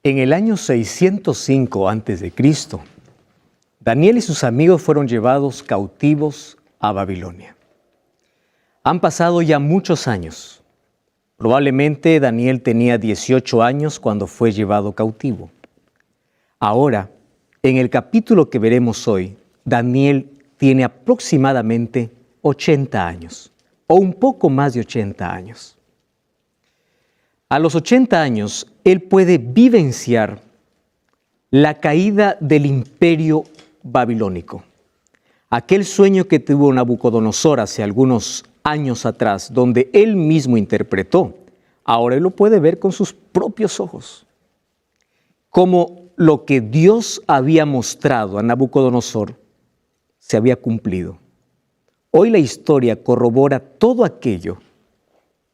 En el año 605 a.C., Daniel y sus amigos fueron llevados cautivos a Babilonia. Han pasado ya muchos años. Probablemente Daniel tenía 18 años cuando fue llevado cautivo. Ahora, en el capítulo que veremos hoy, Daniel tiene aproximadamente 80 años, o un poco más de 80 años. A los 80 años, él puede vivenciar la caída del imperio babilónico. Aquel sueño que tuvo Nabucodonosor hace algunos años atrás, donde él mismo interpretó, ahora él lo puede ver con sus propios ojos. Como lo que Dios había mostrado a Nabucodonosor se había cumplido. Hoy la historia corrobora todo aquello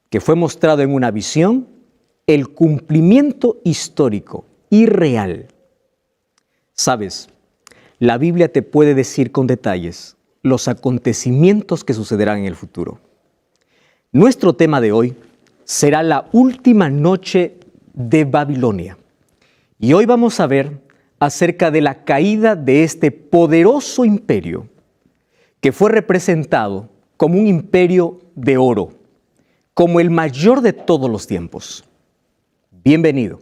que fue mostrado en una visión, el cumplimiento histórico y real. ¿Sabes? La Biblia te puede decir con detalles los acontecimientos que sucederán en el futuro. Nuestro tema de hoy será la última noche de Babilonia. Y hoy vamos a ver acerca de la caída de este poderoso imperio que fue representado como un imperio de oro, como el mayor de todos los tiempos. Bienvenido.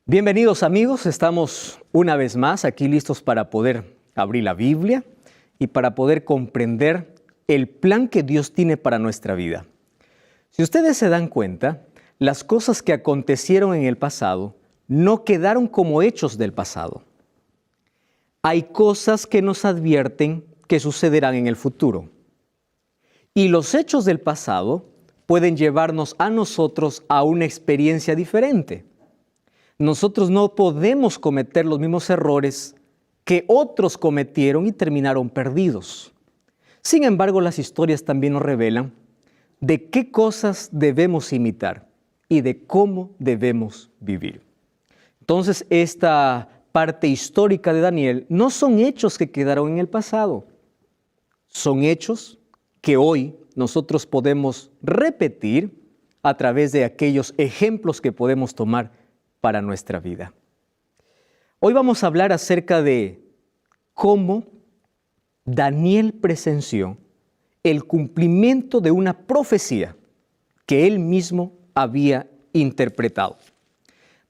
Bienvenidos amigos, estamos una vez más aquí listos para poder abrir la Biblia y para poder comprender el plan que Dios tiene para nuestra vida. Si ustedes se dan cuenta, las cosas que acontecieron en el pasado no quedaron como hechos del pasado. Hay cosas que nos advierten que sucederán en el futuro. Y los hechos del pasado pueden llevarnos a nosotros a una experiencia diferente. Nosotros no podemos cometer los mismos errores que otros cometieron y terminaron perdidos. Sin embargo, las historias también nos revelan de qué cosas debemos imitar y de cómo debemos vivir. Entonces, esta parte histórica de Daniel no son hechos que quedaron en el pasado. Son hechos que hoy nosotros podemos repetir a través de aquellos ejemplos que podemos tomar para nuestra vida. Hoy vamos a hablar acerca de cómo Daniel presenció el cumplimiento de una profecía que él mismo había interpretado.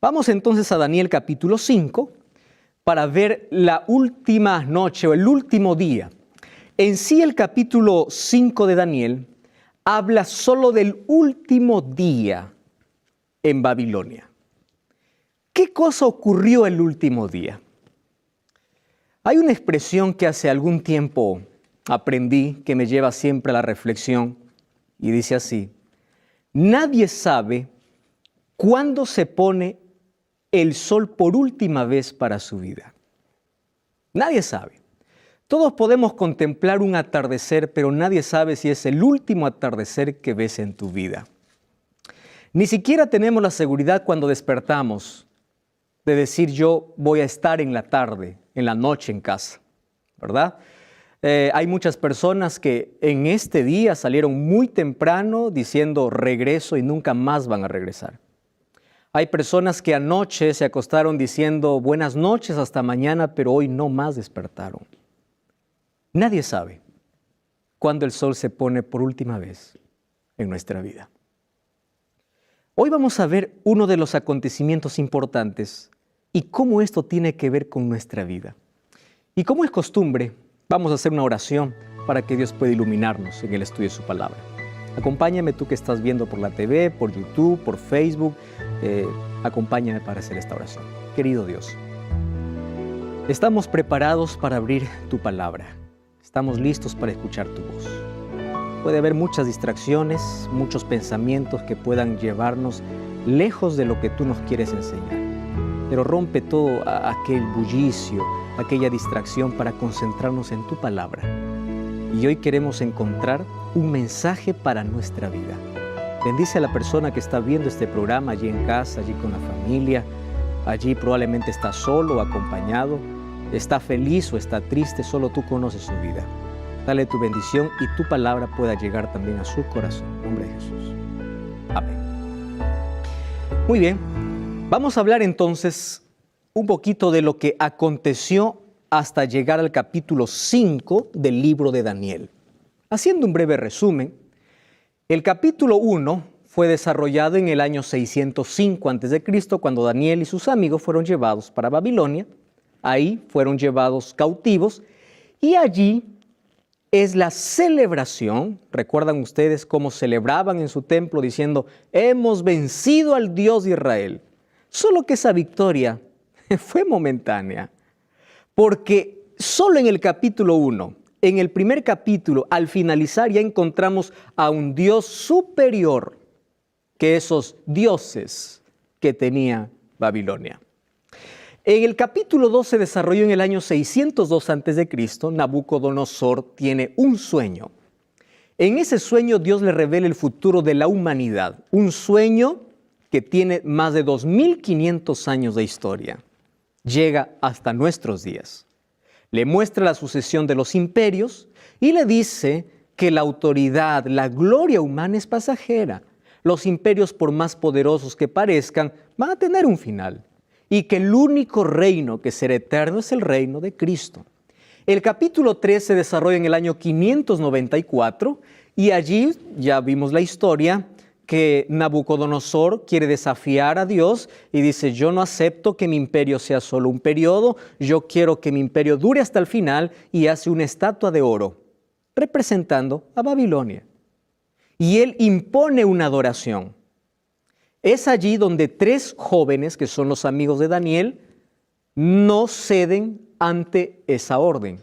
Vamos entonces a Daniel capítulo 5 para ver la última noche o el último día. En sí el capítulo 5 de Daniel habla solo del último día en Babilonia. ¿Qué cosa ocurrió el último día? Hay una expresión que hace algún tiempo aprendí que me lleva siempre a la reflexión y dice así: nadie sabe cuándo se pone el sol por última vez para su vida. Nadie sabe. Todos podemos contemplar un atardecer, pero nadie sabe si es el último atardecer que ves en tu vida. Ni siquiera tenemos la seguridad cuando despertamos de decir yo voy a estar en la tarde, en la noche en casa, ¿verdad? Hay muchas personas que en este día salieron muy temprano diciendo regreso y nunca más van a regresar. Hay personas que anoche se acostaron diciendo buenas noches hasta mañana, pero hoy no más despertaron. Nadie sabe cuándo el sol se pone por última vez en nuestra vida. Hoy vamos a ver uno de los acontecimientos importantes y cómo esto tiene que ver con nuestra vida. Y como es costumbre, vamos a hacer una oración para que Dios pueda iluminarnos en el estudio de su palabra. Acompáñame tú que estás viendo por la TV, por YouTube, por Facebook. Acompáñame para hacer esta oración. Querido Dios, estamos preparados para abrir tu palabra. Estamos listos para escuchar tu voz. Puede haber muchas distracciones, muchos pensamientos que puedan llevarnos lejos de lo que tú nos quieres enseñar. Pero rompe todo aquel bullicio, aquella distracción para concentrarnos en tu palabra. Y hoy queremos encontrar un mensaje para nuestra vida. Bendice a la persona que está viendo este programa allí en casa, allí con la familia. Allí probablemente está solo o acompañado. Está feliz o está triste, solo tú conoces su vida. Dale tu bendición y tu palabra pueda llegar también a su corazón. En nombre de Jesús. Amén. Muy bien, vamos a hablar entonces un poquito de lo que aconteció hasta llegar al capítulo 5 del libro de Daniel. Haciendo un breve resumen, el capítulo 1 fue desarrollado en el año 605 a.C., cuando Daniel y sus amigos fueron llevados para Babilonia. Ahí fueron llevados cautivos y allí es la celebración. ¿Recuerdan ustedes cómo celebraban en su templo diciendo, hemos vencido al Dios de Israel? Solo que esa victoria fue momentánea, porque solo en el capítulo 1, en el primer capítulo, al finalizar ya encontramos a un Dios superior que esos dioses que tenía Babilonia. En el capítulo 2 se desarrolló en el año 602 a.C., Nabucodonosor tiene un sueño. En ese sueño Dios le revela el futuro de la humanidad, un sueño que tiene más de 2500 años de historia. Llega hasta nuestros días. Le muestra la sucesión de los imperios y le dice que la autoridad, la gloria humana es pasajera. Los imperios, por más poderosos que parezcan, van a tener un final. Y que el único reino que será eterno es el reino de Cristo. El capítulo 3 se desarrolla en el año 594 y allí ya vimos la historia que Nabucodonosor quiere desafiar a Dios y dice, yo no acepto que mi imperio sea solo un periodo, yo quiero que mi imperio dure hasta el final, y hace una estatua de oro representando a Babilonia. Y él impone una adoración. Es allí donde 3 jóvenes, que son los amigos de Daniel, no ceden ante esa orden.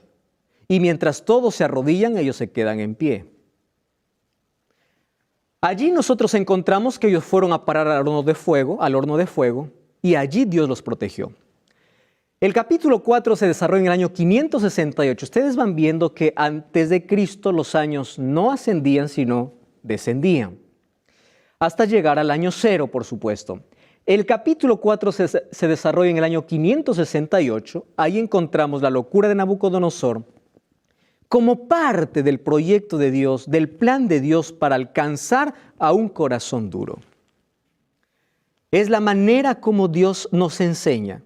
Y mientras todos se arrodillan, ellos se quedan en pie. Allí nosotros encontramos que ellos fueron a parar al horno de fuego, y allí Dios los protegió. El capítulo 4 se desarrolla en el año 568. Ustedes van viendo que antes de Cristo los años no ascendían, sino descendían, hasta llegar al año 0, por supuesto. El capítulo 4 se desarrolla en el año 568. Ahí encontramos la locura de Nabucodonosor como parte del proyecto de Dios, del plan de Dios para alcanzar a un corazón duro. Es la manera como Dios nos enseña.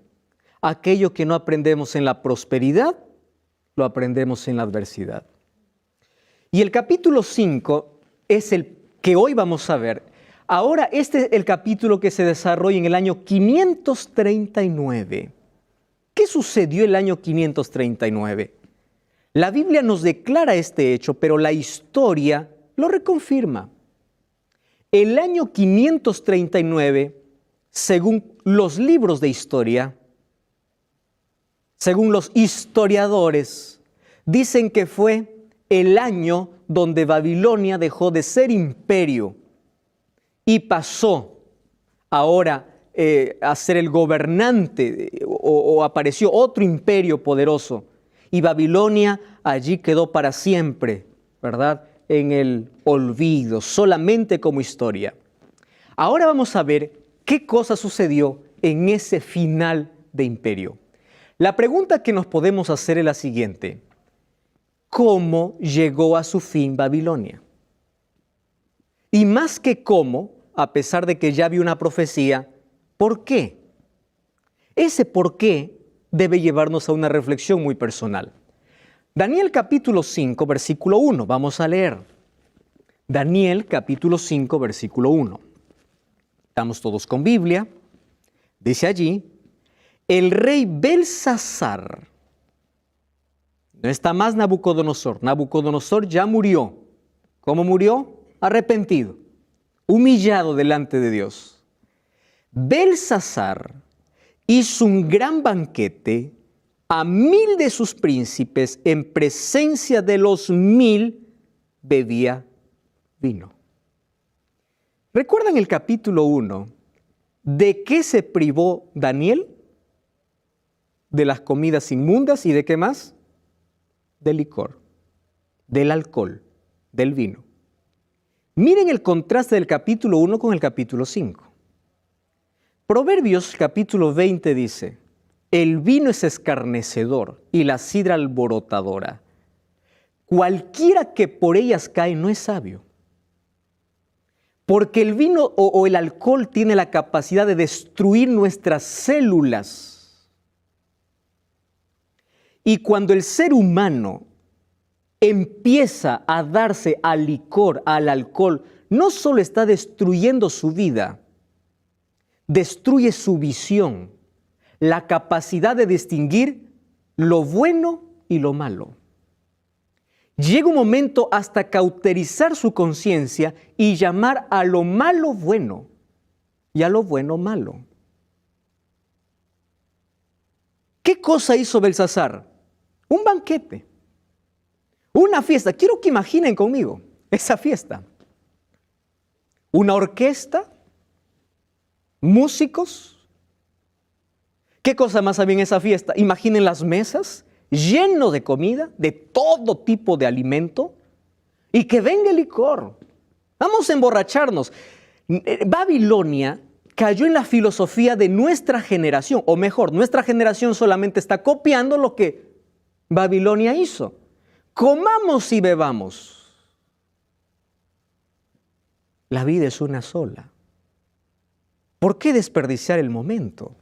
Aquello que no aprendemos en la prosperidad, lo aprendemos en la adversidad. Y el capítulo 5 es el que hoy vamos a ver. Ahora este es el capítulo que se desarrolla en el año 539. ¿Qué sucedió el año 539? La Biblia nos declara este hecho, pero la historia lo reconfirma. El año 539, según los libros de historia, según los historiadores, dicen que fue el año donde Babilonia dejó de ser imperio y pasó ahora a ser el gobernante, o apareció otro imperio poderoso. Y Babilonia allí quedó para siempre, ¿verdad? En el olvido, solamente como historia. Ahora vamos a ver qué cosa sucedió en ese final de imperio. La pregunta que nos podemos hacer es la siguiente: ¿cómo llegó a su fin Babilonia? Y más que cómo, a pesar de que ya había una profecía, ¿por qué? Ese por qué debe llevarnos a una reflexión muy personal. Daniel capítulo 5, versículo 1. Vamos a leer. Daniel capítulo 5, versículo 1. Estamos todos con Biblia. Dice allí, el rey Belsasar, no está más Nabucodonosor. Nabucodonosor ya murió. ¿Cómo murió? Arrepentido, humillado delante de Dios. Belsasar hizo un gran banquete a 1000 de sus príncipes, en presencia de los 1000 bebía vino. ¿Recuerdan el capítulo 1? ¿De qué se privó Daniel? De las comidas inmundas y ¿de qué más? Del licor, del alcohol, del vino. Miren el contraste del capítulo 1 con el capítulo 5. Proverbios capítulo 20 dice: el vino es escarnecedor y la sidra alborotadora. Cualquiera que por ellas cae no es sabio. Porque el vino o el alcohol tiene la capacidad de destruir nuestras células. Y cuando el ser humano empieza a darse al licor, al alcohol, no solo está destruyendo su vida, destruye su visión, la capacidad de distinguir lo bueno y lo malo. Llega un momento hasta cauterizar su conciencia y llamar a lo malo bueno y a lo bueno malo. ¿Qué cosa hizo Belsasar? Un banquete, una fiesta. Quiero que imaginen conmigo esa fiesta. Una orquesta, músicos. ¿Qué cosa más había en esa fiesta? Imaginen las mesas lleno de comida, de todo tipo de alimento, y que venga el licor. Vamos a emborracharnos. Babilonia cayó en la filosofía de nuestra generación, o mejor, nuestra generación solamente está copiando lo que Babilonia hizo. Comamos y bebamos. La vida es una sola. ¿Por qué desperdiciar el momento?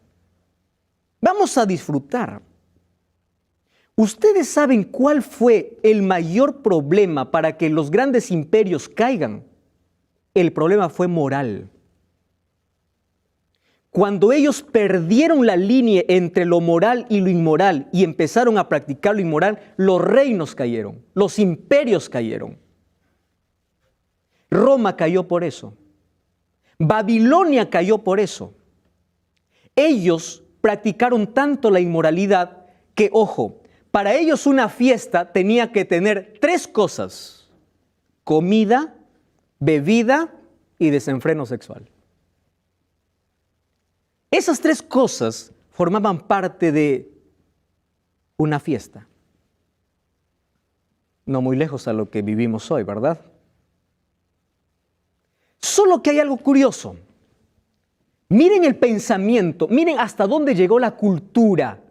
Vamos a disfrutar. ¿Ustedes saben cuál fue el mayor problema para que los grandes imperios caigan? El problema fue moral. Cuando ellos perdieron la línea entre lo moral y lo inmoral y empezaron a practicar lo inmoral, los reinos cayeron, los imperios cayeron. Roma cayó por eso. Babilonia cayó por eso. Ellos practicaron tanto la inmoralidad que, ojo, para ellos una fiesta tenía que tener 3 cosas: comida, bebida y desenfreno sexual. Esas 3 cosas formaban parte de una fiesta. No muy lejos a lo que vivimos hoy, ¿verdad? Solo que hay algo curioso. Miren el pensamiento, miren hasta dónde llegó la cultura.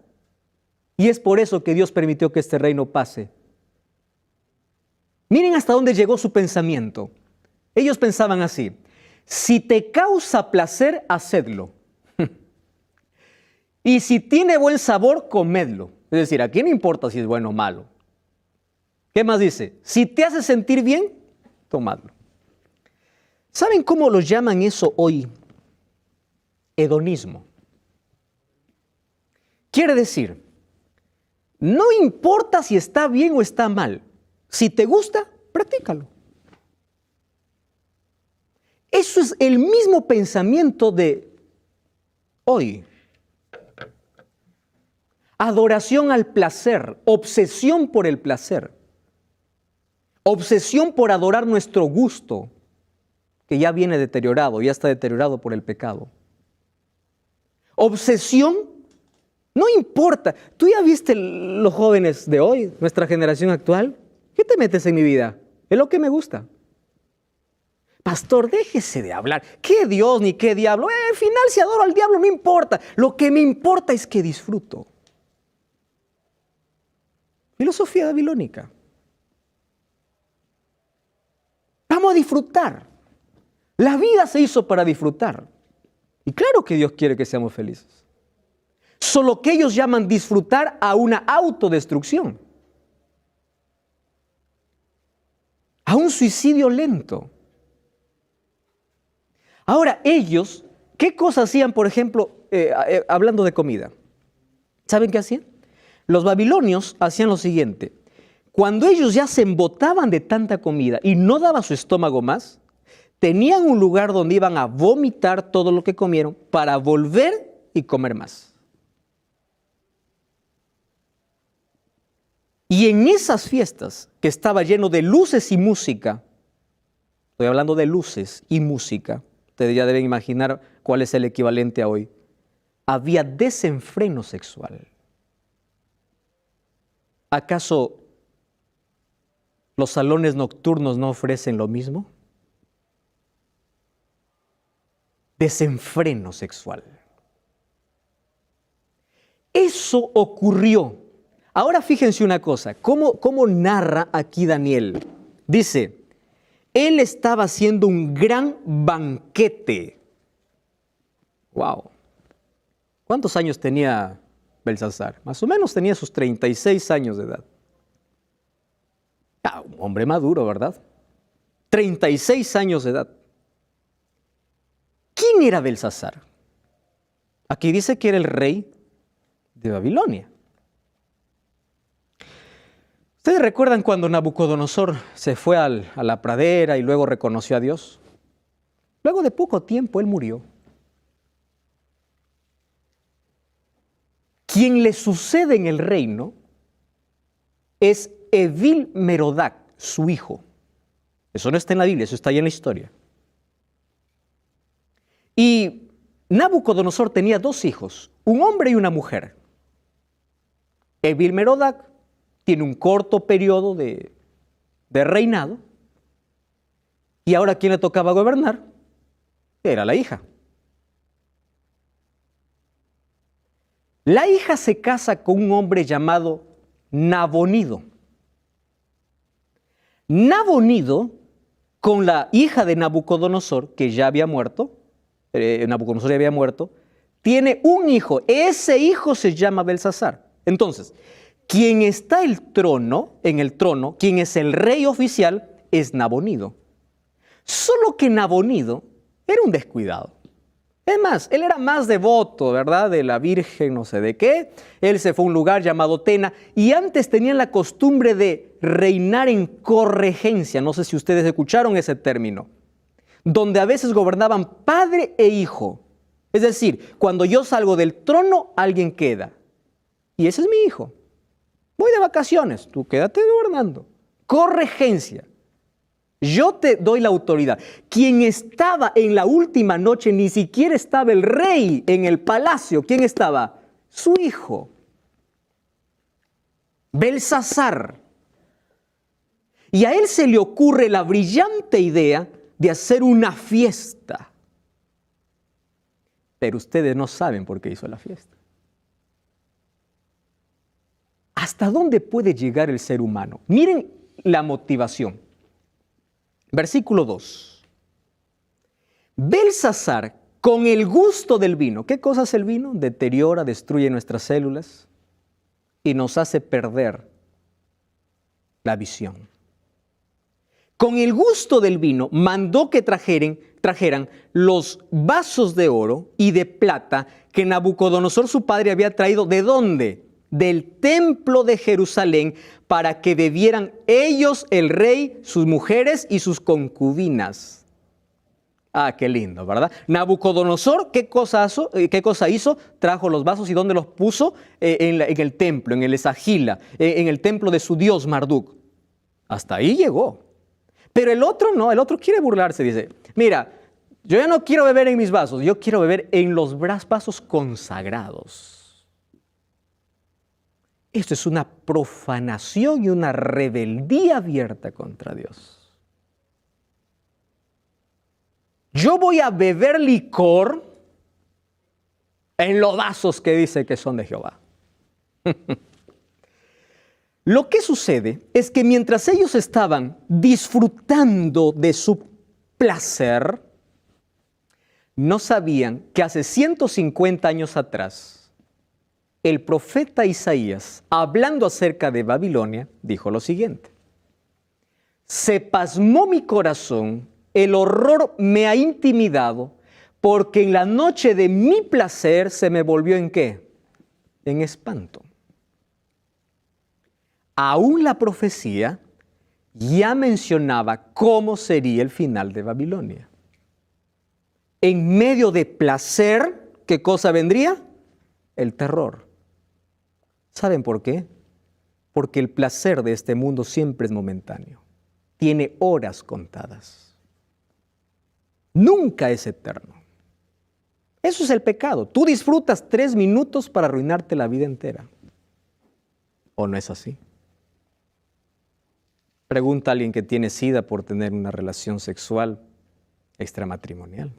Y es por eso que Dios permitió que este reino pase. Miren hasta dónde llegó su pensamiento. Ellos pensaban así: si te causa placer, hacedlo. Y si tiene buen sabor, comedlo. Es decir, ¿a quién importa si es bueno o malo? ¿Qué más dice? Si te hace sentir bien, tomadlo. ¿Saben cómo lo llaman eso hoy? Hedonismo. Quiere decir, no importa si está bien o está mal. Si te gusta, practícalo. Eso es el mismo pensamiento de hoy. Adoración al placer, obsesión por el placer, obsesión por adorar nuestro gusto, que ya viene deteriorado, ya está deteriorado por el pecado. Obsesión, no importa. ¿Tú ya viste los jóvenes de hoy, nuestra generación actual? ¿Qué te metes en mi vida? Es lo que me gusta. Pastor, déjese de hablar. ¿Qué Dios ni qué diablo? Al final, si adoro al diablo, no importa. Lo que me importa es que disfruto. Filosofía babilónica. Vamos a disfrutar. La vida se hizo para disfrutar. Y claro que Dios quiere que seamos felices. Solo que ellos llaman disfrutar a una autodestrucción. A un suicidio lento. Ahora, ellos, ¿qué cosas hacían, por ejemplo, hablando de comida? ¿Saben qué hacían? Los babilonios hacían lo siguiente: cuando ellos ya se embotaban de tanta comida y no daba su estómago más, tenían un lugar donde iban a vomitar todo lo que comieron para volver y comer más. Y en esas fiestas, que estaba lleno de luces y música, estoy hablando de luces y música, ustedes ya deben imaginar cuál es el equivalente a hoy, había desenfreno sexual. ¿Acaso los salones nocturnos no ofrecen lo mismo? Desenfreno sexual. Eso ocurrió. Ahora fíjense una cosa, ¿cómo narra aquí Daniel? Dice, él estaba haciendo un gran banquete. ¡Wow! ¿Cuántos años tenía Belsasar? Más o menos tenía sus 36 años de edad. Un hombre maduro, ¿verdad? 36 años de edad. ¿Quién era Belsasar? Aquí dice que era el rey de Babilonia. ¿Ustedes recuerdan cuando Nabucodonosor se fue a la pradera y luego reconoció a Dios? Luego de poco tiempo él murió. Quien le sucede en el reino es Evil-Merodach, su hijo. Eso no está en la Biblia, eso está ahí en la historia. Y Nabucodonosor tenía dos hijos, un hombre y una mujer. Evil-Merodach tiene un corto periodo de reinado. Y ahora, ¿quién le tocaba gobernar? Era la hija. La hija se casa con un hombre llamado Nabonido. Nabonido, con la hija de Nabucodonosor, que ya había muerto, Nabucodonosor ya había muerto, tiene un hijo. Ese hijo se llama Belsasar. Entonces, quien está en el trono, quien es el rey oficial, es Nabonido. Solo que Nabonido era un descuidado. Es más, él era más devoto, ¿verdad?, de la Virgen no sé de qué. Él se fue a un lugar llamado Tena y antes tenían la costumbre de reinar en corregencia. No sé si ustedes escucharon ese término. Donde a veces gobernaban padre e hijo. Es decir, cuando yo salgo del trono, alguien queda. Y ese es mi hijo. Voy de vacaciones, tú quédate gobernando. Corregencia. Yo te doy la autoridad. Quien estaba en la última noche, ni siquiera estaba el rey en el palacio. ¿Quién estaba? Su hijo. Belsasar. Y a él se le ocurre la brillante idea de hacer una fiesta. Pero ustedes no saben por qué hizo la fiesta. ¿Hasta dónde puede llegar el ser humano? Miren la motivación. Versículo 2. Belsasar, con el gusto del vino. ¿Qué cosa es el vino? Deteriora, destruye nuestras células y nos hace perder la visión. Con el gusto del vino, mandó que trajeran los vasos de oro y de plata que Nabucodonosor su padre había traído. ¿De dónde? Del templo de Jerusalén, para que bebieran ellos, el rey, sus mujeres y sus concubinas. Ah, qué lindo, ¿verdad? Nabucodonosor, ¿qué cosa hizo? Trajo los vasos y ¿dónde los puso? En el templo, en el Esagila, en el templo de su dios Marduk. Hasta ahí llegó. Pero el otro no, el otro quiere burlarse, dice, mira, yo ya no quiero beber en mis vasos, yo quiero beber en los vasos consagrados. Esto es una profanación y una rebeldía abierta contra Dios. Yo voy a beber licor en los vasos que dice que son de Jehová. Lo que sucede es que mientras ellos estaban disfrutando de su placer, no sabían que hace 150 años atrás, el profeta Isaías, hablando acerca de Babilonia, dijo lo siguiente: se pasmó mi corazón, el horror me ha intimidado, porque en la noche de mi placer se me volvió ¿en qué? En espanto. Aún la profecía ya mencionaba cómo sería el final de Babilonia. En medio de placer, ¿qué cosa vendría? El terror. ¿Saben por qué? Porque el placer de este mundo siempre es momentáneo. Tiene horas contadas. Nunca es eterno. Eso es el pecado. Tú disfrutas 3 minutos para arruinarte la vida entera. ¿O no es así? Pregunta a alguien que tiene SIDA por tener una relación sexual extramatrimonial.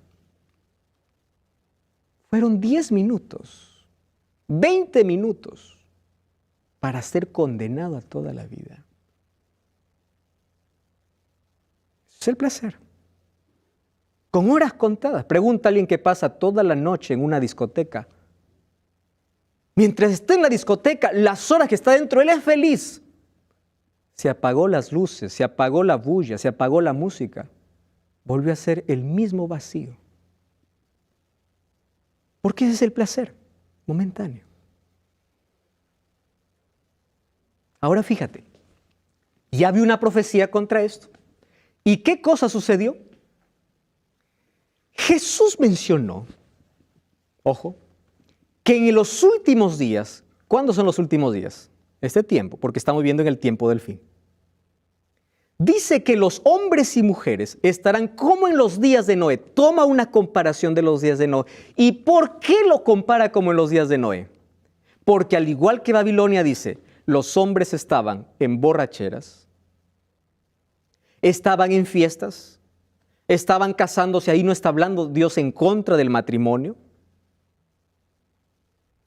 Fueron 10 minutos, 20 minutos para ser condenado a toda la vida. Es el placer. Con horas contadas. Pregunta a alguien que pasa toda la noche en una discoteca. Mientras está en la discoteca, las horas que está dentro, él es feliz. Se apagó las luces, se apagó la bulla, se apagó la música. Volvió a ser el mismo vacío. Porque ese es el placer momentáneo. Ahora fíjate, ya vi una profecía contra esto. ¿Y qué cosa sucedió? Jesús mencionó, ojo, que en los últimos días, ¿cuándo son los últimos días? Este tiempo, porque estamos viviendo en el tiempo del fin. Dice que los hombres y mujeres estarán como en los días de Noé. Toma una comparación de los días de Noé. ¿Y por qué lo compara como en los días de Noé? Porque al igual que Babilonia dice, los hombres estaban en borracheras, estaban en fiestas, estaban casándose. Ahí no está hablando Dios en contra del matrimonio.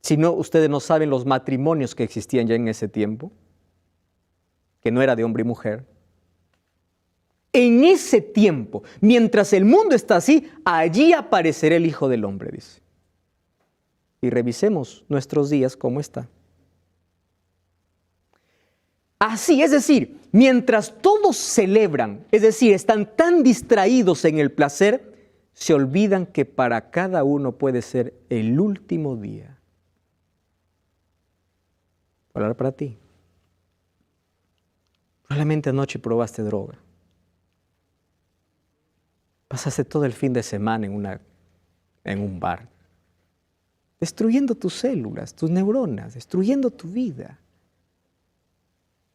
Si no, ustedes no saben los matrimonios que existían ya en ese tiempo, que no era de hombre y mujer. En ese tiempo, mientras el mundo está así, allí aparecerá el Hijo del Hombre, dice. Y revisemos nuestros días cómo está. Así, es decir, mientras todos celebran, es decir, están tan distraídos en el placer, se olvidan que para cada uno puede ser el último día. Voy a hablar para ti. Probablemente anoche probaste droga. Pasaste todo el fin de semana en un bar, destruyendo tus células, tus neuronas, destruyendo tu vida.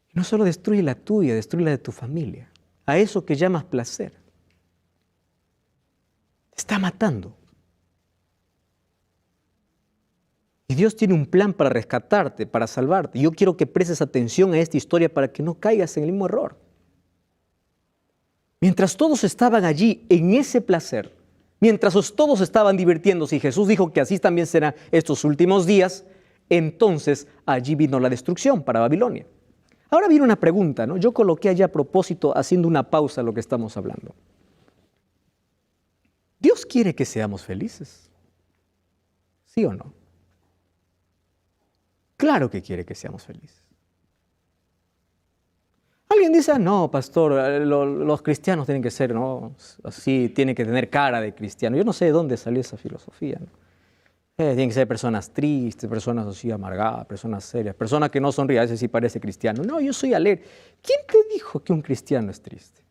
Y no solo destruye la tuya, destruye la de tu familia. A eso que llamas placer. Te está matando. Y Dios tiene un plan para rescatarte, para salvarte. Yo quiero que prestes atención a esta historia para que no caigas en el mismo error. Mientras todos estaban allí en ese placer, mientras todos estaban divirtiéndose y Jesús dijo que así también serán estos últimos días, entonces allí vino la destrucción para Babilonia. Ahora viene una pregunta, ¿no? Yo coloqué allá a propósito, haciendo una pausa a lo que estamos hablando. ¿Dios quiere que seamos felices? ¿Sí o no? Claro que quiere que seamos felices. Alguien dice, no, pastor, los cristianos tienen que ser, ¿no? Así, tienen que tener cara de cristiano. Yo no sé de dónde salió esa filosofía, ¿no? Tienen que ser personas tristes, personas así amargadas, personas serias, personas que no sonríen, a veces sí parece cristiano. No, yo soy alegre. ¿Quién te dijo que un cristiano es triste?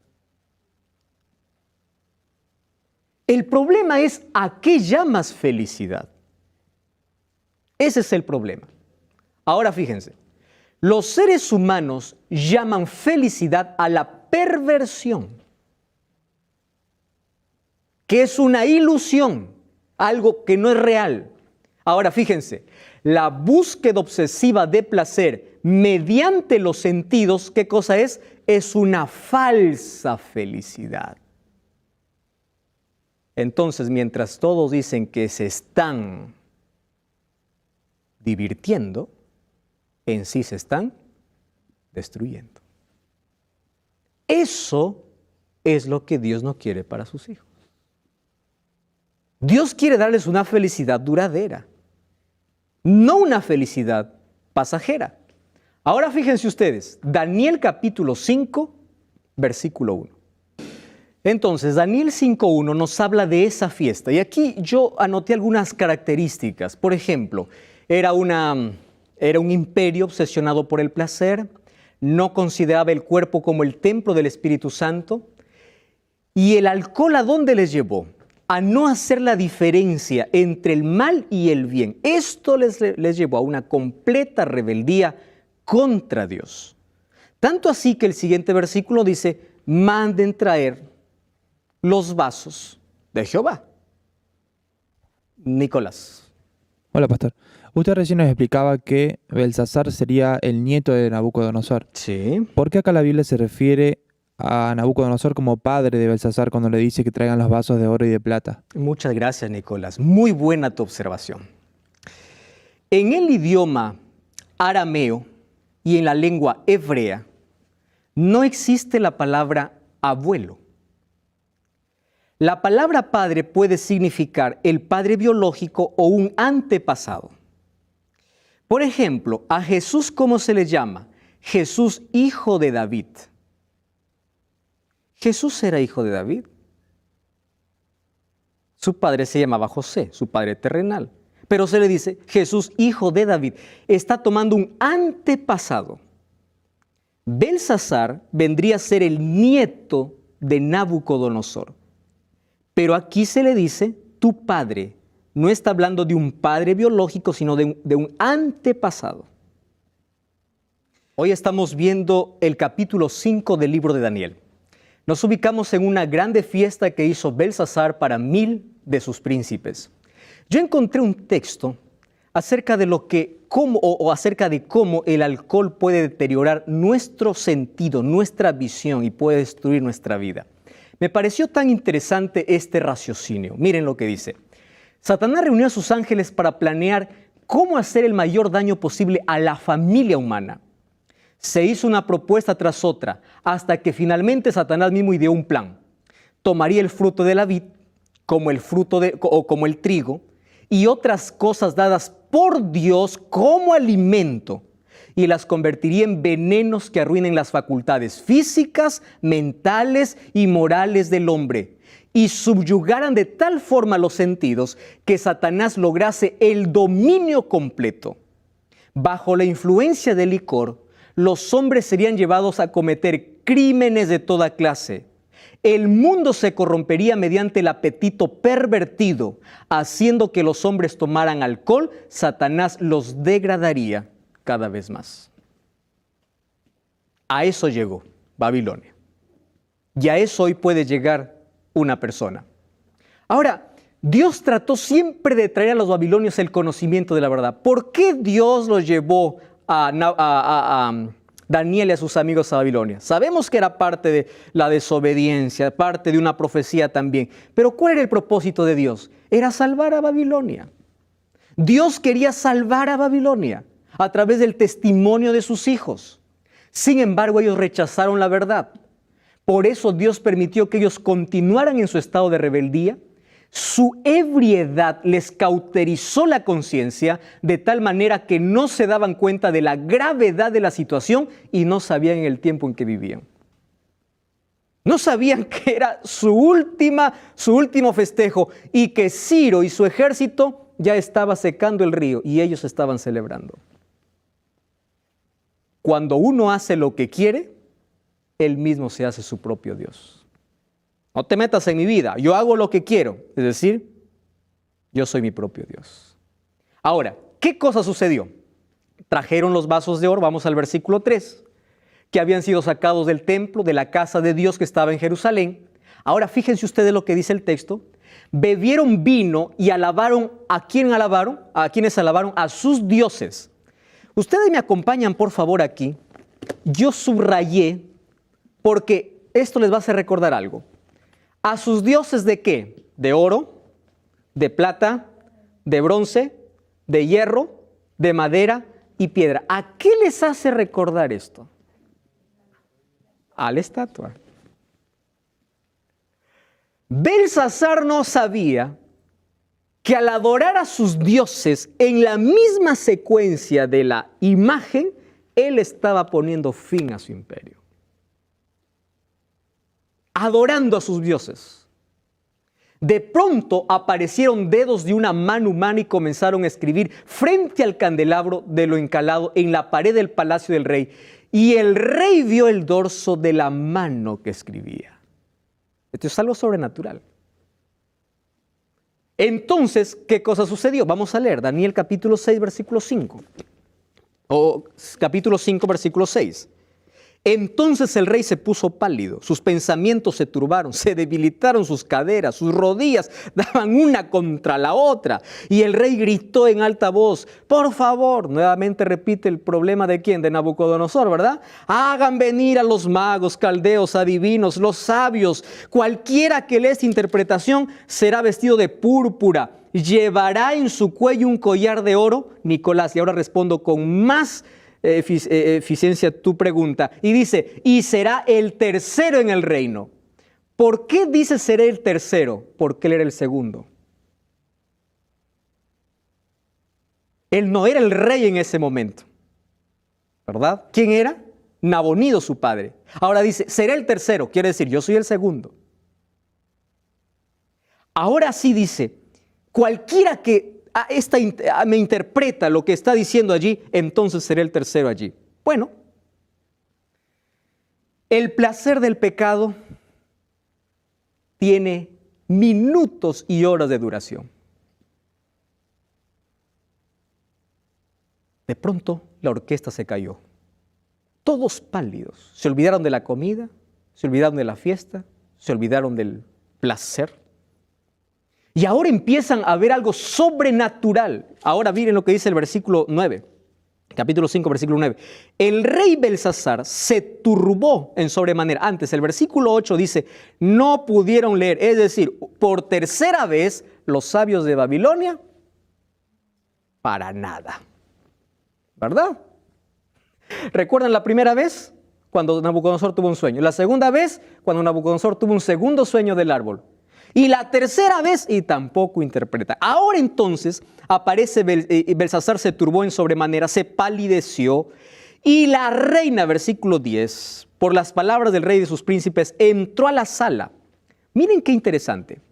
El problema es ¿a qué llamas felicidad? Ese es el problema. Ahora fíjense, los seres humanos llaman felicidad a la perversión, que es una ilusión, algo que no es real. Ahora fíjense, la búsqueda obsesiva de placer mediante los sentidos, ¿qué cosa es? Es una falsa felicidad. Entonces, mientras todos dicen que se están divirtiendo, en sí se están destruyendo. Eso es lo que Dios no quiere para sus hijos. Dios quiere darles una felicidad duradera, no una felicidad pasajera. Ahora fíjense ustedes, Daniel capítulo 5, versículo 1. Entonces, Daniel 5.1 nos habla de esa fiesta. Y aquí yo anoté algunas características. Por ejemplo, era un imperio obsesionado por el placer. no consideraba el cuerpo como el templo del Espíritu Santo. ¿Y el alcohol a dónde les llevó? A no hacer la diferencia entre el mal y el bien. Esto les llevó a una completa rebeldía contra Dios. Tanto así que el siguiente versículo dice, manden traer los vasos de Jehová. Nicolás. Hola, pastor. Usted recién nos explicaba que Belsasar sería el nieto de Nabucodonosor. Sí. ¿Por qué acá la Biblia se refiere a Nabucodonosor como padre de Belsasar cuando le dice que traigan los vasos de oro y de plata? Muchas gracias, Nicolás. Muy buena tu observación. En el idioma arameo y en la lengua hebrea no existe la palabra abuelo. La palabra padre puede significar el padre biológico o un antepasado. Por ejemplo, a Jesús, ¿cómo se le llama? Jesús, hijo de David. Jesús era hijo de David. Su padre se llamaba José, su padre terrenal. Pero se le dice Jesús, hijo de David. Está tomando un antepasado. Belsasar vendría a ser el nieto de Nabucodonosor. Pero aquí se le dice tu padre. No está hablando de un padre biológico, sino de un antepasado. Hoy estamos viendo el capítulo 5 del libro de Daniel. Nos ubicamos en una grande fiesta que hizo Belsasar para 1000 de sus príncipes. Yo encontré un texto acerca de acerca de cómo el alcohol puede deteriorar nuestro sentido, nuestra visión y puede destruir nuestra vida. Me pareció tan interesante este raciocinio. Miren lo que dice. Satanás reunió a sus ángeles para planear cómo hacer el mayor daño posible a la familia humana. Se hizo una propuesta tras otra, hasta que finalmente Satanás mismo ideó un plan. Tomaría el fruto de la vid, como el trigo, y otras cosas dadas por Dios como alimento, y las convertiría en venenos que arruinen las facultades físicas, mentales y morales del hombre, y subyugaran de tal forma los sentidos que Satanás lograse el dominio completo. Bajo la influencia del licor, los hombres serían llevados a cometer crímenes de toda clase. El mundo se corrompería mediante el apetito pervertido, haciendo que los hombres tomaran alcohol. Satanás los degradaría cada vez más. A eso llegó Babilonia. Y a eso hoy puede llegar una persona. Ahora, Dios trató siempre de traer a los babilonios el conocimiento de la verdad. ¿Por qué Dios los llevó a Daniel y a sus amigos a Babilonia? Sabemos que era parte de la desobediencia, parte de una profecía también. Pero ¿cuál era el propósito de Dios? Era salvar a Babilonia. Dios quería salvar a Babilonia a través del testimonio de sus hijos. Sin embargo, ellos rechazaron la verdad. Por eso Dios permitió que ellos continuaran en su estado de rebeldía. Su ebriedad les cauterizó la conciencia de tal manera que no se daban cuenta de la gravedad de la situación y no sabían el tiempo en que vivían. No sabían que era su último festejo y que Ciro y su ejército ya estaba secando el río y ellos estaban celebrando. Cuando uno hace lo que quiere, él mismo se hace su propio Dios. No te metas en mi vida, yo hago lo que quiero, es decir, yo soy mi propio Dios. Ahora, ¿qué cosa sucedió? Trajeron los vasos de oro, vamos al versículo 3, que habían sido sacados del templo, de la casa de Dios que estaba en Jerusalén. Ahora, fíjense ustedes lo que dice el texto. Bebieron vino y alabaron, ¿a quién alabaron? ¿A quiénes alabaron? A sus dioses. Ustedes me acompañan, por favor, aquí. Yo subrayé, porque esto les va a hacer recordar algo. ¿A sus dioses de qué? ¿De oro? ¿De plata? ¿De bronce? ¿De hierro? ¿De madera y piedra? ¿A qué les hace recordar esto? A la estatua. Belsasar no sabía que al adorar a sus dioses en la misma secuencia de la imagen, él estaba poniendo fin a su imperio. Adorando a sus dioses. De pronto aparecieron dedos de una mano humana y comenzaron a escribir frente al candelabro de lo encalado en la pared del palacio del rey. Y el rey vio el dorso de la mano que escribía. Esto es algo sobrenatural. Entonces, ¿qué cosa sucedió? Vamos a leer Daniel capítulo 6, versículo 5. O capítulo 5, versículo 6. Entonces el rey se puso pálido, sus pensamientos se turbaron, se debilitaron sus caderas, sus rodillas daban una contra la otra. Y el rey gritó en alta voz, por favor, nuevamente repite el problema de quién, de Nabucodonosor, ¿verdad? Hagan venir a los magos, caldeos, adivinos, los sabios, cualquiera que lea esta interpretación será vestido de púrpura, llevará en su cuello un collar de oro. Nicolás, y ahora respondo con más eficiencia tu pregunta, y dice, y será el tercero en el reino. ¿Por qué dice será el tercero? Porque él era el segundo. Él no era el rey en ese momento, ¿verdad? ¿Quién era? Nabonido, su padre. Ahora dice, será el tercero, quiere decir, yo soy el segundo. Ahora sí dice, cualquiera que me interpreta lo que está diciendo allí, entonces seré el tercero allí. Bueno, el placer del pecado tiene minutos y horas de duración. De pronto la orquesta se cayó. Todos pálidos. Se olvidaron de la comida, se olvidaron de la fiesta, se olvidaron del placer. Y ahora empiezan a ver algo sobrenatural. Ahora miren lo que dice el versículo 9, capítulo 5, versículo 9. El rey Belsasar se turbó en sobremanera. Antes, el versículo 8 dice, no pudieron leer. Es decir, por tercera vez, los sabios de Babilonia, para nada. ¿Verdad? ¿Recuerdan la primera vez? Cuando Nabucodonosor tuvo un sueño. La segunda vez, cuando Nabucodonosor tuvo un segundo sueño del árbol. Y la tercera vez, y tampoco interpreta. Ahora entonces aparece Belsasar, se turbó en sobremanera, se palideció. Y la reina, versículo 10, por las palabras del rey y de sus príncipes, entró a la sala. Miren qué interesante.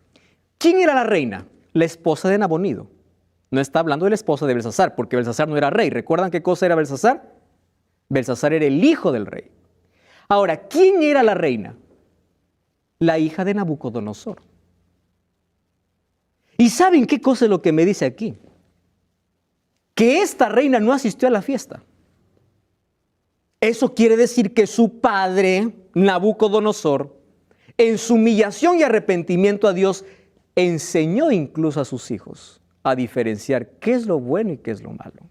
¿Quién era la reina? La esposa de Nabonido. No está hablando de la esposa de Belsasar, porque Belsasar no era rey. ¿Recuerdan qué cosa era Belsasar? Belsasar era el hijo del rey. Ahora, ¿quién era la reina? La hija de Nabucodonosor. ¿Y saben qué cosa es lo que me dice aquí? Que esta reina no asistió a la fiesta. Eso quiere decir que su padre, Nabucodonosor, en su humillación y arrepentimiento a Dios, enseñó incluso a sus hijos a diferenciar qué es lo bueno y qué es lo malo.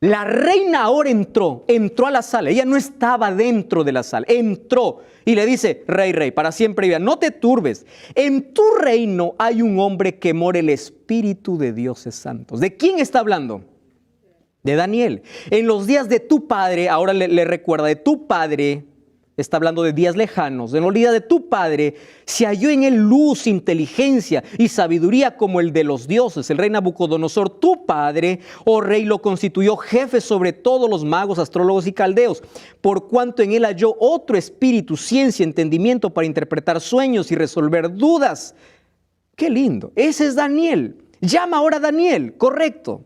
La reina ahora entró a la sala. Ella no estaba dentro de la sala, entró y le dice, rey, para siempre viva, no te turbes. En tu reino hay un hombre que mora el espíritu de dioses santos. ¿De quién está hablando? De Daniel. En los días de tu padre, ahora le recuerda, de tu padre, está hablando de días lejanos, en los días de tu padre, se halló en él luz, inteligencia y sabiduría como el de los dioses. El rey Nabucodonosor, tu padre, oh rey, lo constituyó jefe sobre todos los magos, astrólogos y caldeos, por cuanto en él halló otro espíritu, ciencia, entendimiento para interpretar sueños y resolver dudas. ¡Qué lindo! Ese es Daniel. Llama ahora a Daniel, correcto.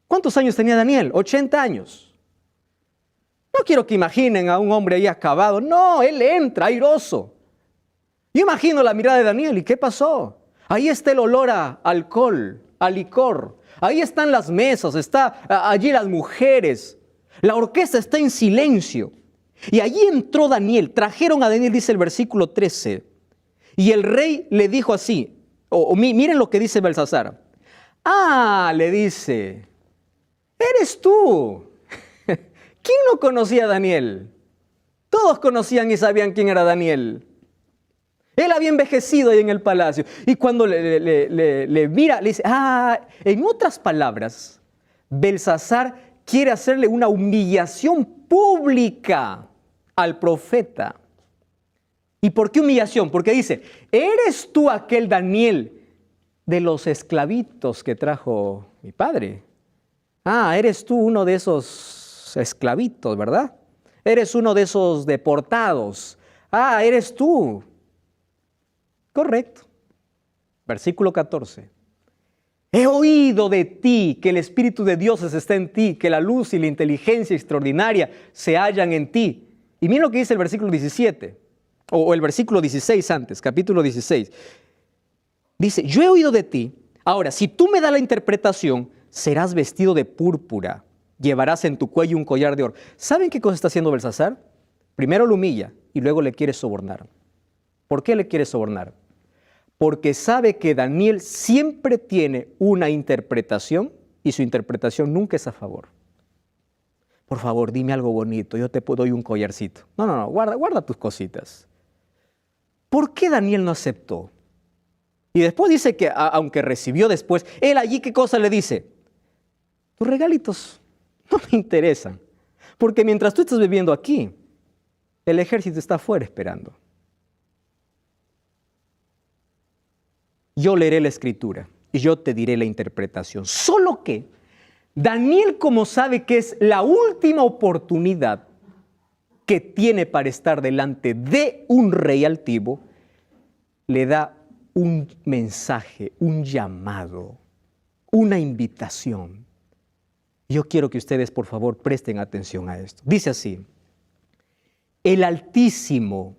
¿Cuántos años tenía Daniel? 80 años. No quiero que imaginen a un hombre ahí acabado. No, él entra airoso. Yo imagino la mirada de Daniel. ¿Y qué pasó? Ahí está el olor a alcohol, a licor. Ahí están las mesas, está allí las mujeres. La orquesta está en silencio. Y allí entró Daniel. Trajeron a Daniel, dice el versículo 13. Y el rey le dijo así. Miren lo que dice Belsasar. Le dice, eres tú. ¿Quién no conocía a Daniel? Todos conocían y sabían quién era Daniel. Él había envejecido ahí en el palacio. Y cuando le mira, le dice, en otras palabras, Belsasar quiere hacerle una humillación pública al profeta. ¿Y por qué humillación? Porque dice, ¿eres tú aquel Daniel de los esclavitos que trajo mi padre? Eres tú uno de esos esclavitos, ¿verdad? Eres uno de esos deportados. Eres tú. Correcto. Versículo 14. He oído de ti que el Espíritu de Dios está en ti, que la luz y la inteligencia extraordinaria se hallan en ti. Y miren lo que dice el versículo 17, o el versículo 16 antes, capítulo 16. Dice, yo he oído de ti. Ahora, si tú me das la interpretación, serás vestido de púrpura, llevarás en tu cuello un collar de oro. ¿Saben qué cosa está haciendo Belsasar? Primero lo humilla y luego le quiere sobornar. ¿Por qué le quiere sobornar? Porque sabe que Daniel siempre tiene una interpretación y su interpretación nunca es a favor. Por favor, dime algo bonito, yo te doy un collarcito. No, guarda tus cositas. ¿Por qué Daniel no aceptó? Y después dice que, aunque recibió después, él allí, ¿qué cosa le dice? Tus regalitos no me interesan, porque mientras tú estás viviendo aquí, el ejército está afuera esperando. Yo leeré la escritura y yo te diré la interpretación. Solo que Daniel, como sabe que es la última oportunidad que tiene para estar delante de un rey altivo, le da un mensaje, un llamado, una invitación. Yo quiero que ustedes, por favor, presten atención a esto. Dice así, el Altísimo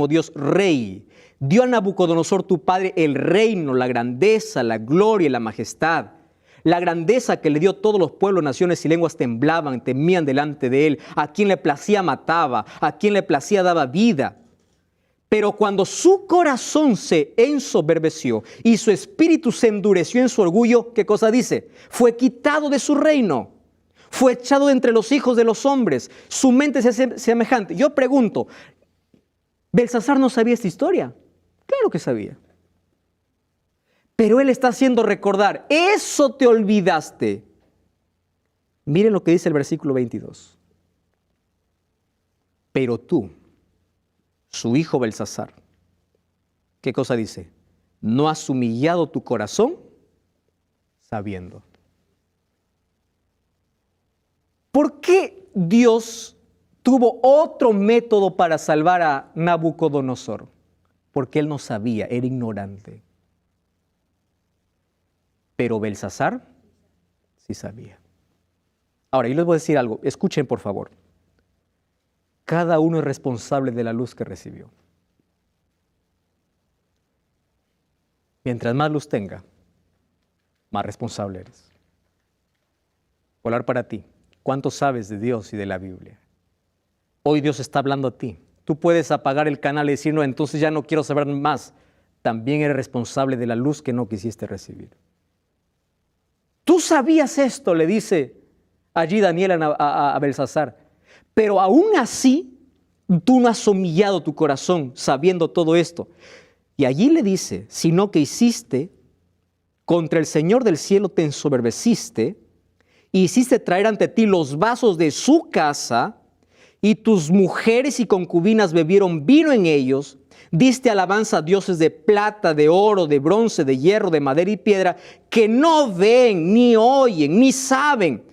Dios Rey, dio a Nabucodonosor tu padre el reino, la grandeza, la gloria y la majestad. La grandeza que le dio todos los pueblos, naciones y lenguas temblaban, temían delante de él. A quien le placía mataba, a quien le placía daba vida. Pero cuando su corazón se ensoberbeció y su espíritu se endureció en su orgullo, ¿qué cosa dice? Fue quitado de su reino, fue echado de entre los hijos de los hombres, su mente se hace semejante. Yo pregunto, ¿Belsasar no sabía esta historia? Claro que sabía. Pero él está haciendo recordar, eso te olvidaste. Miren lo que dice el versículo 22. Pero tú, su hijo Belsasar, ¿qué cosa dice? ¿No has humillado tu corazón sabiendo? ¿Por qué Dios tuvo otro método para salvar a Nabucodonosor? Porque él no sabía, era ignorante. Pero Belsasar sí sabía. Ahora, yo les voy a decir algo, escuchen por favor. Cada uno es responsable de la luz que recibió. Mientras más luz tenga, más responsable eres. Voy para ti. ¿Cuánto sabes de Dios y de la Biblia? Hoy Dios está hablando a ti. Tú puedes apagar el canal y decir, no, entonces ya no quiero saber más. También eres responsable de la luz que no quisiste recibir. Tú sabías esto, le dice allí Daniel a Belsasar, pero aún así tú no has humillado tu corazón sabiendo todo esto. Y allí le dice, sino que hiciste contra el Señor del cielo, te ensoberbeciste y hiciste traer ante ti los vasos de su casa, y tus mujeres y concubinas bebieron vino en ellos, diste alabanza a dioses de plata, de oro, de bronce, de hierro, de madera y piedra, que no ven, ni oyen, ni saben,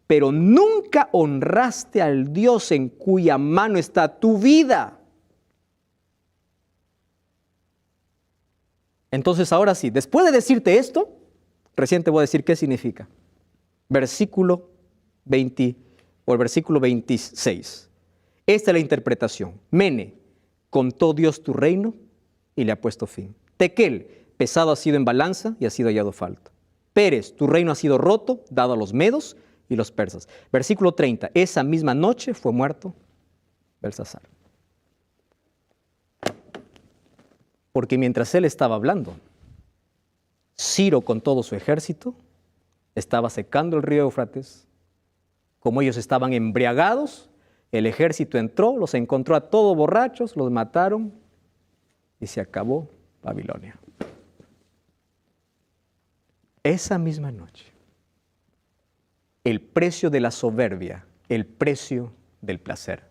pero nunca honraste al Dios en cuya mano está tu vida. Entonces ahora sí, después de decirte esto, recién te voy a decir qué significa. Versículo 20 o el versículo 26. Esta es la interpretación. Mene, contó Dios tu reino y le ha puesto fin. Tequel, pesado ha sido en balanza y ha sido hallado falto. Pérez, tu reino ha sido roto, dado a los medos y los persas. Versículo 30. Esa misma noche fue muerto Belsasar. Porque mientras él estaba hablando, Ciro con todo su ejército estaba secando el río Éufrates. Como ellos estaban embriagados, el ejército entró, los encontró a todos borrachos, los mataron y se acabó Babilonia. Esa misma noche, el precio de la soberbia, el precio del placer.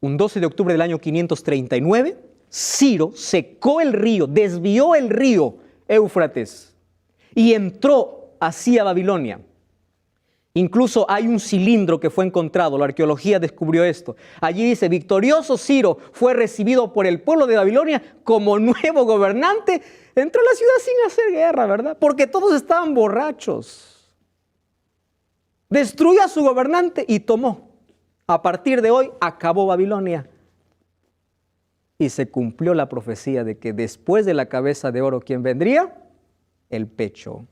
Un 12 de octubre del año 539, Ciro secó el río, desvió el río Éufrates y entró hacia Babilonia. Incluso hay un cilindro que fue encontrado, la arqueología descubrió esto. Allí dice, victorioso Ciro fue recibido por el pueblo de Babilonia como nuevo gobernante. Entró a la ciudad sin hacer guerra, ¿verdad? Porque todos estaban borrachos. Destruyó a su gobernante y tomó. A partir de hoy acabó Babilonia. Y se cumplió la profecía de que después de la cabeza de oro, ¿quién vendría? El pecho,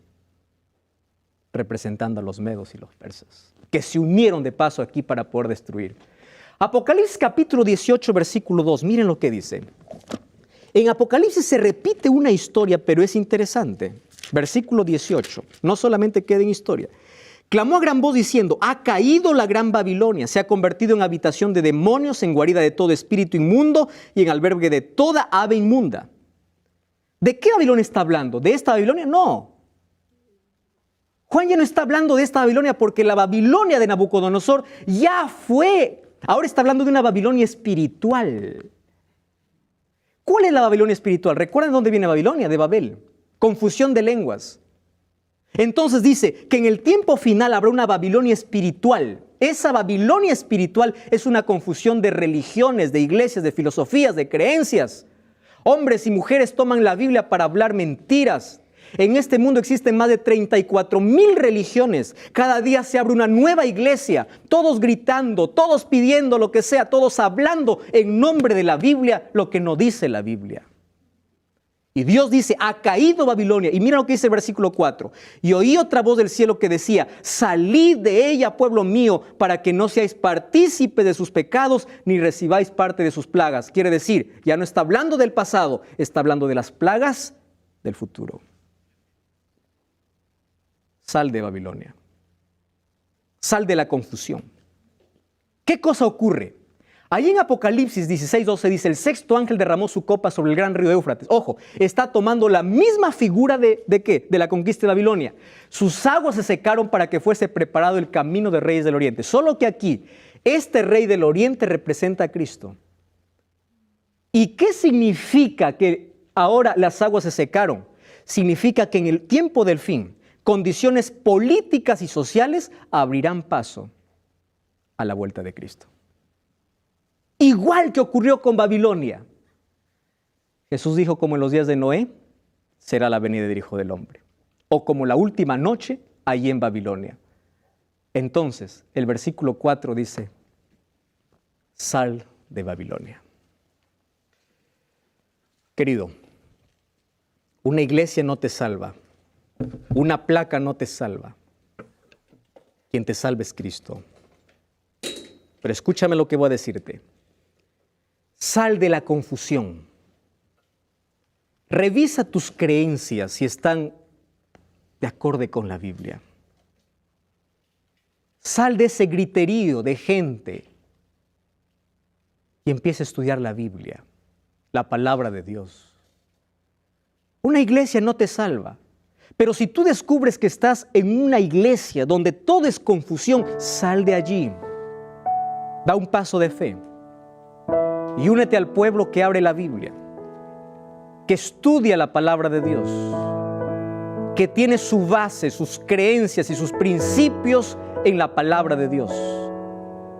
representando a los medos y los persas, que se unieron de paso aquí para poder destruir. Apocalipsis capítulo 18, versículo 2, miren lo que dice. En Apocalipsis se repite una historia, pero es interesante. Versículo 18, no solamente queda en historia. Clamó a gran voz diciendo, ha caído la gran Babilonia, se ha convertido en habitación de demonios, en guarida de todo espíritu inmundo y en albergue de toda ave inmunda. ¿De qué Babilonia está hablando? ¿De esta Babilonia? No. Juan ya no está hablando de esta Babilonia porque la Babilonia de Nabucodonosor ya fue. Ahora está hablando de una Babilonia espiritual. ¿Cuál es la Babilonia espiritual? ¿Recuerdan dónde viene Babilonia? De Babel. Confusión de lenguas. Entonces dice que en el tiempo final habrá una Babilonia espiritual. Esa Babilonia espiritual es una confusión de religiones, de iglesias, de filosofías, de creencias. Hombres y mujeres toman la Biblia para hablar mentiras. En este mundo existen más de 34,000 religiones. Cada día se abre una nueva iglesia, todos gritando, todos pidiendo lo que sea, todos hablando en nombre de la Biblia, lo que no dice la Biblia. Y Dios dice, ha caído Babilonia. Y mira lo que dice el versículo 4. Y oí otra voz del cielo que decía, salid de ella, pueblo mío, para que no seáis partícipes de sus pecados, ni recibáis parte de sus plagas. Quiere decir, ya no está hablando del pasado, está hablando de las plagas del futuro. Sal de Babilonia. Sal de la confusión. ¿Qué cosa ocurre? Allí en Apocalipsis 16:12 dice, el sexto ángel derramó su copa sobre el gran río Éufrates. Ojo, está tomando la misma figura ¿de qué? De la conquista de Babilonia. Sus aguas se secaron para que fuese preparado el camino de reyes del oriente. Solo que aquí, este rey del oriente representa a Cristo. ¿Y qué significa que ahora las aguas se secaron? Significa que en el tiempo del fin, condiciones políticas y sociales abrirán paso a la vuelta de Cristo. Igual que ocurrió con Babilonia. Jesús dijo, como en los días de Noé, será la venida del Hijo del Hombre. O como la última noche, allí en Babilonia. Entonces, el versículo 4 dice, sal de Babilonia. Querido, una iglesia no te salva. Una placa no te salva. Quien te salva es Cristo. Pero escúchame lo que voy a decirte. Sal de la confusión. Revisa tus creencias si están de acorde con la Biblia. Sal de ese griterío de gente y empieza a estudiar la Biblia, la palabra de Dios. Una iglesia no te salva. Pero si tú descubres que estás en una iglesia donde todo es confusión, sal de allí. Da un paso de fe y únete al pueblo que abre la Biblia, que estudia la palabra de Dios, que tiene su base, sus creencias y sus principios en la palabra de Dios.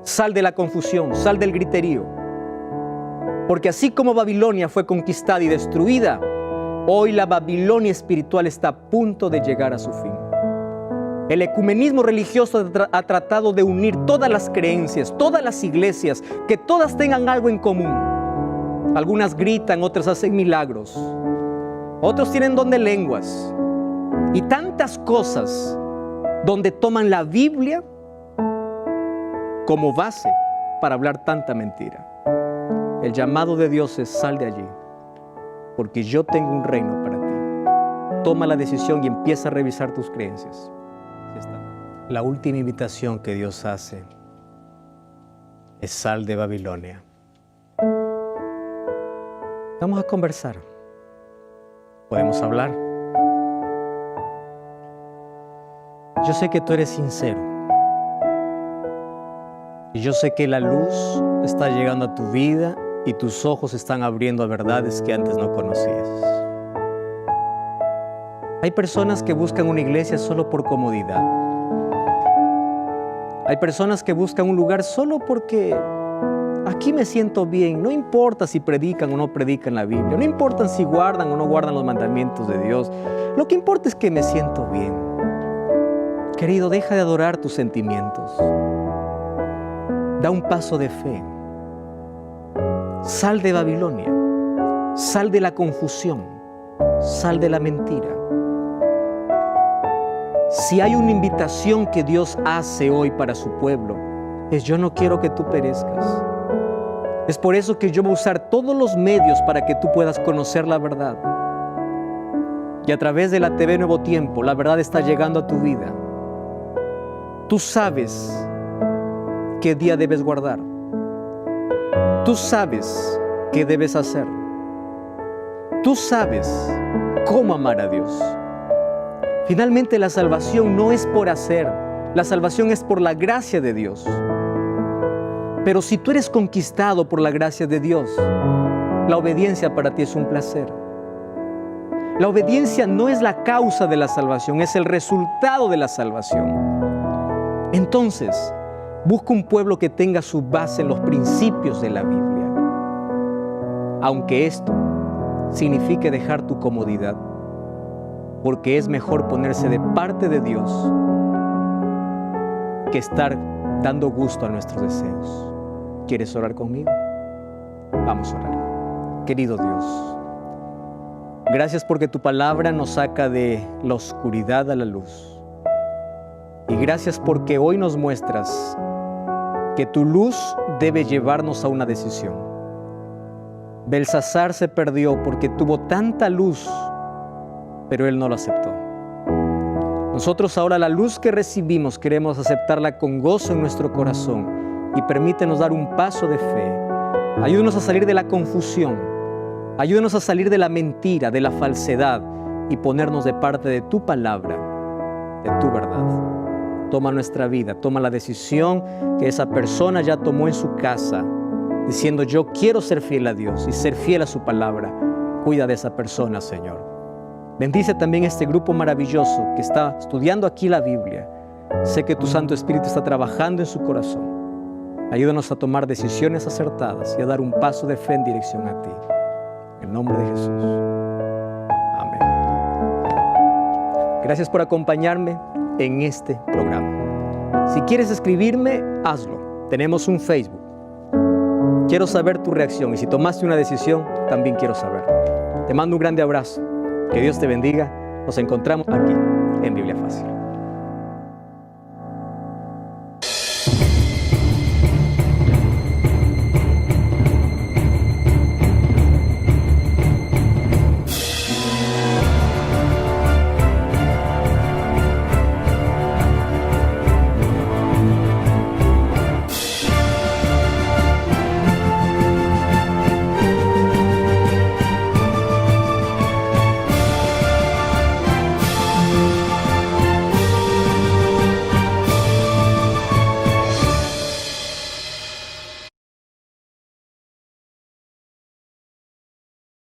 Sal de la confusión, sal del griterío. Porque así como Babilonia fue conquistada y destruida, hoy la Babilonia espiritual está a punto de llegar a su fin. El ecumenismo religioso ha tratado de unir todas las creencias, todas las iglesias, que todas tengan algo en común. Algunas gritan, otras hacen milagros, otros tienen don de lenguas y tantas cosas donde toman la Biblia como base para hablar tanta mentira. El llamado de Dios es sal de allí, porque yo tengo un reino para ti. Toma la decisión y empieza a revisar tus creencias. Así está. La última invitación que Dios hace es sal de Babilonia. Vamos a conversar. Podemos hablar. Yo sé que tú eres sincero. Y yo sé que la luz está llegando a tu vida y tus ojos están abriendo a verdades que antes no conocías. Hay personas que buscan una iglesia solo por comodidad. Hay personas que buscan un lugar solo porque aquí me siento bien. No importa si predican o no predican la Biblia. No importa si guardan o no guardan los mandamientos de Dios. Lo que importa es que me siento bien. Querido, deja de adorar tus sentimientos. Da un paso de fe. Sal de Babilonia. Sal de la confusión. Sal de la mentira. Si hay una invitación que Dios hace hoy para su pueblo, es: yo no quiero que tú perezcas. Es por eso que yo voy a usar todos los medios para que tú puedas conocer la verdad. Y a través de la TV Nuevo Tiempo, la verdad está llegando a tu vida. Tú sabes qué día debes guardar. Tú sabes qué debes hacer. Tú sabes cómo amar a Dios. Finalmente, la salvación no es por hacer. La salvación es por la gracia de Dios. Pero si tú eres conquistado por la gracia de Dios, la obediencia para ti es un placer. La obediencia no es la causa de la salvación, es el resultado de la salvación. Entonces, busca un pueblo que tenga su base en los principios de la Biblia. Aunque esto signifique dejar tu comodidad, porque es mejor ponerse de parte de Dios que estar dando gusto a nuestros deseos. ¿Quieres orar conmigo? Vamos a orar. Querido Dios, gracias porque tu palabra nos saca de la oscuridad a la luz. Y gracias porque hoy nos muestras que tu luz debe llevarnos a una decisión. Belsasar se perdió porque tuvo tanta luz, pero él no lo aceptó. Nosotros ahora la luz que recibimos queremos aceptarla con gozo en nuestro corazón y permítenos dar un paso de fe. Ayúdanos a salir de la confusión, ayúdanos a salir de la mentira, de la falsedad y ponernos de parte de tu palabra, de tu verdad. Toma nuestra vida, toma la decisión que esa persona ya tomó en su casa, diciendo: yo quiero ser fiel a Dios y ser fiel a su palabra. Cuida de esa persona, Señor. Bendice también este grupo maravilloso que está estudiando aquí la Biblia. Sé que tu Santo Espíritu está trabajando en su corazón. Ayúdanos a tomar decisiones acertadas y a dar un paso de fe en dirección a ti. En el nombre de Jesús. Amén. Gracias por acompañarme en este programa. Si quieres escribirme, hazlo. Tenemos un Facebook. Quiero saber tu reacción y si tomaste una decisión, también quiero saber. Te mando un grande abrazo. Que Dios te bendiga. Nos encontramos aquí en Biblia Fácil.